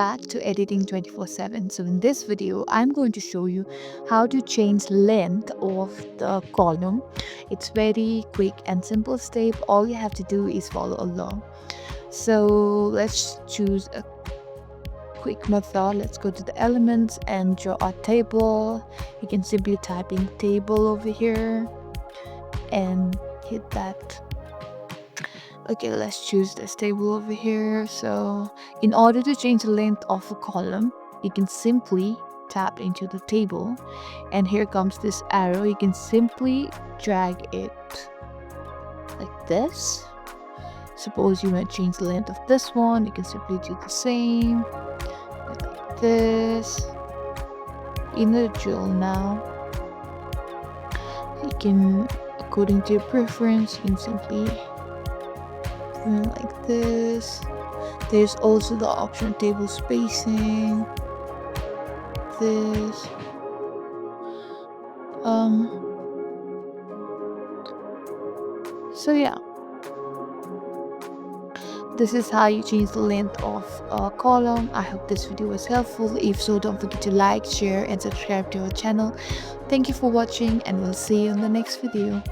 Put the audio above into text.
back to editing 24/7. So in this video I'm going to show you how to change length of the column. It's very quick and simple step. All you have to do is follow along. So let's choose a quick method. Let's go to the elements and draw a table. You can simply type in table over here and hit that. Okay, let's choose this table over here. So in order to change the length of a column, you can simply tap into the table, and here comes this arrow. You can simply drag it like this. Suppose you want to change the length of this one, you can simply do the same like this. You know the drill now. You can, according to your preference, you can simply like this. There's also the option table spacing. This. So yeah, this is how you change the length of a column. I hope this video was helpful. If so, don't forget to like, share and subscribe to our channel. Thank you for watching, and we'll see you in the next video.